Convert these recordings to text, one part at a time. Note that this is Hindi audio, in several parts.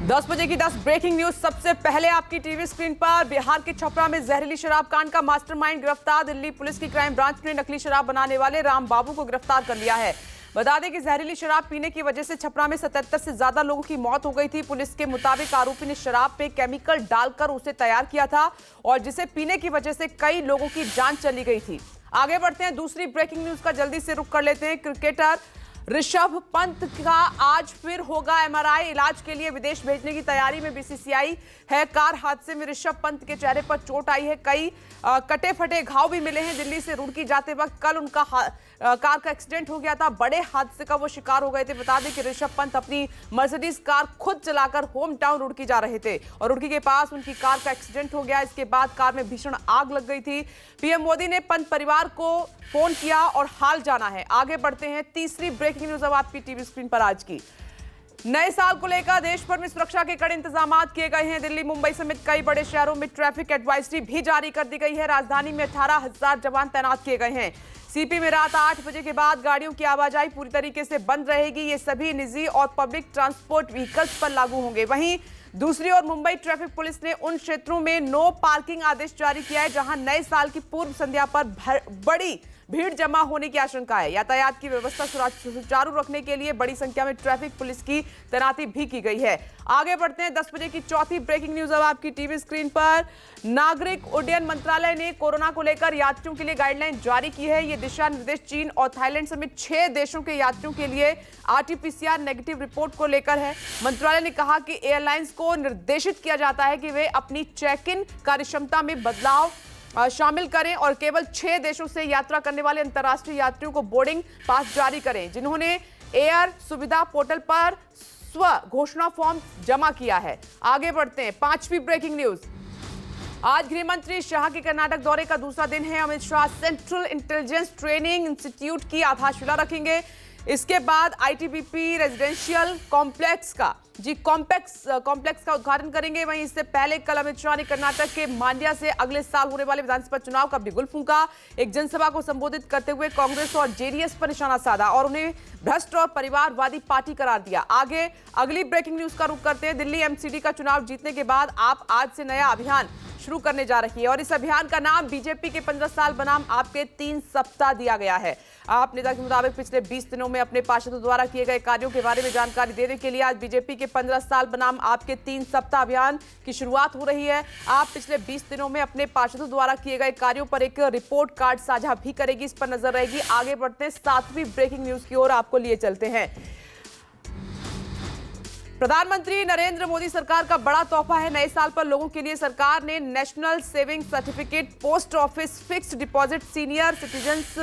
10 बजे की 10 ब्रेकिंग न्यूज सबसे पहले आपकी टीवी स्क्रीन पर। बिहार के छपरा में जहरीली शराब कांड का मास्टरमाइंड गिरफ्तार। दिल्ली पुलिस की क्राइम ब्रांच ने नकली शराब बनाने वाले राम बाबू को गिरफ्तार कर लिया है। बता दें कि जहरीली शराब पीने की वजह से छपरा में 77 से ज्यादा लोगों की मौत हो गई थी। पुलिस के मुताबिक आरोपी ने शराब में केमिकल डालकर उसे तैयार किया था और जिसे पीने की वजह से कई लोगों की जान चली गई थी। आगे बढ़ते हैं, दूसरी ब्रेकिंग न्यूज का जल्दी से रुख कर लेते हैं। क्रिकेटर ऋषभ पंत का आज फिर होगा एमआरआई। इलाज के लिए विदेश भेजने की तैयारी में बीसीसीआई है। कार हादसे में ऋषभ पंत के चेहरे पर चोट आई है। कई कटे फटे घाव भी मिले हैं। दिल्ली से रुड़की जाते वक्त कल उनका कार का एक्सीडेंट हो गया था। बड़े हादसे का वो शिकार हो गए थे। बता दें कि ऋषभ पंत अपनी मर्सिडीज कार खुद चलाकर होम टाउन रुड़की जा रहे थे और रुड़की के पास उनकी कार का एक्सीडेंट हो गया। इसके बाद कार में भीषण आग लग गई थी। पीएम मोदी ने पंत परिवार को फोन किया और हाल जाना है। आगे बढ़ते हैं, तीसरी ब्रेकिंग न्यूज अब आपकी टीवी स्क्रीन पर आज की। नए साल को लेकर देश भर में सुरक्षा के कड़े इंतजाम किए गए हैं। दिल्ली, मुंबई समेत कई बड़े शहरों में ट्रैफिक एडवाइजरी भी जारी कर दी गई है। राजधानी में 18,000 जवान तैनात किए गए हैं। सीपी में रात 8 बजे के बाद गाड़ियों की आवाजाही पूरी तरीके से बंद रहेगी। ये सभी निजी और पब्लिक ट्रांसपोर्ट व्हीकल्स पर लागू होंगे। वहीं दूसरी ओर मुंबई ट्रैफिक पुलिस ने उन क्षेत्रों में नो पार्किंग आदेश जारी किया है जहां नए साल की पूर्व संध्या पर बड़ी भीड़ जमा होने की आशंका है। यातायात की व्यवस्था सुचारू रखने के लिए बड़ी संख्या में ट्रैफिक पुलिस की तैनाती भी की गई है। आगे बढ़ते हैं, 10 बजे की चौथी ब्रेकिंग न्यूज अब आपकी टीवी स्क्रीन पर। नागरिक उड्डयन मंत्रालय ने कोरोना को लेकर यात्रियों के लिए गाइडलाइन जारी की है। ये दिशा निर्देश चीन और थाईलैंड समेत 6 देशों के यात्रियों के लिए आरटीपीसीआर नेगेटिव रिपोर्ट को लेकर है। मंत्रालय ने कहा कि एयरलाइंस को निर्देशित किया जाता है कि वे अपनी चेक इन कार्यक्षमता में बदलाव शामिल करें और केवल 6 देशों से यात्रा करने वाले अंतर्राष्ट्रीय यात्रियों को बोर्डिंग पास जारी करें जिन्होंने एयर सुविधा पोर्टल पर स्व घोषणा फॉर्म जमा किया है। आगे बढ़ते हैं, पांचवी ब्रेकिंग न्यूज। आज गृह मंत्री शाह के कर्नाटक दौरे का दूसरा दिन है। Amit Shah central intelligence training institute की आधारशिला रखेंगे। इसके बाद आईटीबीपी रेजिडेंशियल कॉम्प्लेक्स का उद्घाटन करेंगे। वहीं इससे पहले कल अमित शाह ने कर्नाटक के मांड्या से अगले साल होने वाले विधानसभा चुनाव का बिगुल फूंका। एक जनसभा को संबोधित करते हुए कांग्रेस और जेडीएस पर निशाना साधा और उन्हें भ्रष्ट और परिवारवादी पार्टी करार दिया। आगे अगली ब्रेकिंग न्यूज का रुख करते हैं। दिल्ली एमसीडी का चुनाव जीतने के बाद आप आज से नया अभियान शुरू करने जा रही है और इस अभियान का नाम बीजेपी के 15 साल बनाम आपके 3 सप्ताह दिया गया है। आप नेता के मुताबिक पिछले 20 दिनों में अपने पार्षदों द्वारा किए गए कार्यों के बारे में जानकारी देने के लिए आज बीजेपी के 15 साल बनाम आपके 3 सप्ताह अभियान की शुरुआत हो रही है। आप पिछले 20 दिनों में अपने पार्षदों द्वारा किए गए कार्यों पर एक रिपोर्ट कार्ड साझा भी करेगी। इस पर नजर रहेगी। आगे बढ़ते हैं, 7वीं ब्रेकिंग न्यूज की ओर आपको लिए चलते हैं। प्रधानमंत्री नरेंद्र मोदी सरकार का बड़ा तोहफा है। नए साल पर लोगों के लिए सरकार ने national saving certificate, post office fixed deposit, senior citizens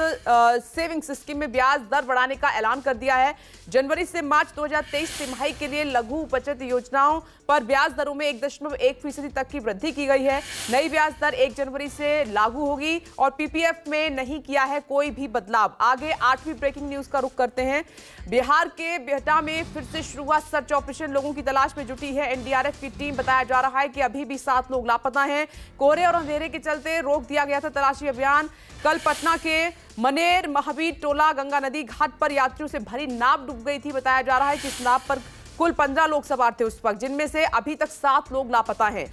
savings scheme में ब्याज दर बढ़ाने का ऐलान कर दिया है। जनवरी से मार्च 2023 तिमाही के लिए लघु बचत योजनाओं पर ब्याज दरों में 1.1% तक की वृद्धि की गई है। नई ब्याज दर 1 जनवरी से लागू होगी और पीपीएफ में नहीं किया है कोई भी बदलाव। आगे 8वीं ब्रेकिंग न्यूज का रुख करते हैं। बिहार के बिहटा में फिर से शुरू हुआ सर्च ऑपरेशन। लोगों की तलाश में जुटी है एनडीआरएफ की टीम। बताया जा रहा है कि अभी भी 7 लोग लापता हैं। कोहरे और अंधेरे के चलते रोक दिया गया था तलाशी अभियान। कल पटना के मनेर महावीर टोला गंगा नदी घाट पर यात्रियों से भरी नाव डूब गई थी। बताया जा रहा है कि इस नाव पर कुल 15 लोग सवार थे उस वक्त, जिनमें से अभी तक 7 लोग लापता हैं।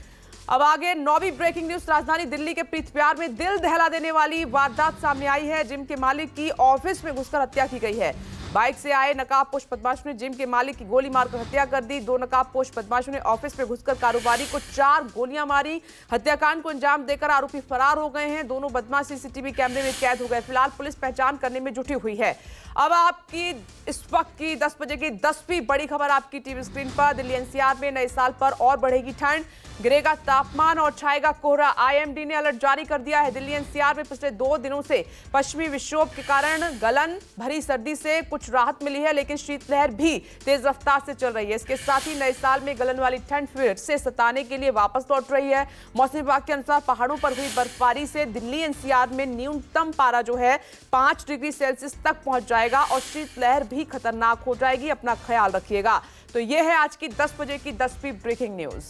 अब आगे 9वीं ब्रेकिंग न्यूज। राजधानी दिल्ली के प्रीत प्यार में दिल दहला देने वाली वारदात सामने आई है। जिम के मालिक की ऑफिस में घुसकर हत्या की गई है। बाइक से आए नकाबपोश बदमाशों ने जिम के मालिक की गोली मारकर हत्या कर दी। 2 नकाबपोश बदमाशों ने ऑफिस में घुसकर कारोबारी को 4 गोलियां मारी। हत्याकांड को अंजाम देकर आरोपी फरार हो गए हैं। दोनों बदमाश सीसीटीवी कैमरे में कैद हो गए। फिलहाल पुलिस पहचान करने में जुटी हुई है। अब आपकी इस वक्त की 10 बजे की 10वीं बड़ी खबर आपकी टीवी स्क्रीन पर। दिल्ली एनसीआर में नए साल पर और बढ़ेगी ठंड, गिरेगा तापमान और छाएगा कोहरा। आईएमडी ने अलर्ट जारी कर दिया है। दिल्ली एनसीआर में पिछले 2 दिनों से पश्चिमी विक्षोभ के कारण गलन भरी सर्दी से कुछ राहत मिली है, लेकिन शीतलहर भी तेज रफ्तार से चल रही है। इसके साथ ही नए साल में गलन वाली ठंड फिर से सताने के लिए वापस लौट रही है। मौसम विभाग के अनुसार पहाड़ों पर हुई बर्फबारी से दिल्ली एनसीआर में न्यूनतम पारा जो है 5 डिग्री सेल्सियस तक पहुंच जाएगा और शीतलहर भी खतरनाक हो जाएगी। अपना ख्याल रखिएगा। तो यह है आज की 10 बजे की 10वीं ब्रेकिंग न्यूज।